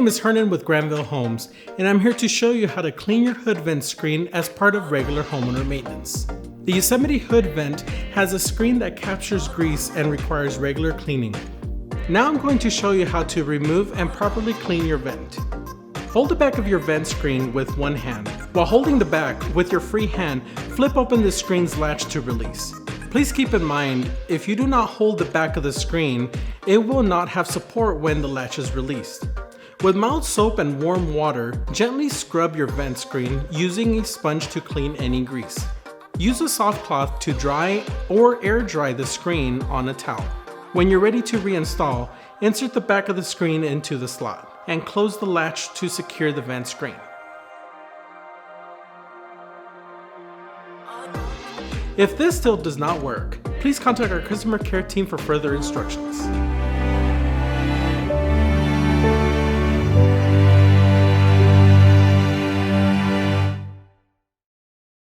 name is Hernan with Granville Homes, and I'm here to show you how to clean your hood vent screen as part of regular homeowner maintenance. The Yosemite hood vent has a screen that captures grease and requires regular cleaning. Now I'm going to show you how to remove and properly clean your vent. Hold the back of your vent screen with one hand. While holding the back with your free hand, flip open the screen's latch to release. Please keep in mind, if you do not hold the back of the screen, it will not have support when the latch is released. With mild soap and warm water, gently scrub your vent screen using a sponge to clean any grease. Use a soft cloth to dry or air dry the screen on a towel. When you're ready to reinstall, insert the back of the screen into the slot and close the latch to secure the vent screen. If this still does not work, please contact our customer care team for further instructions.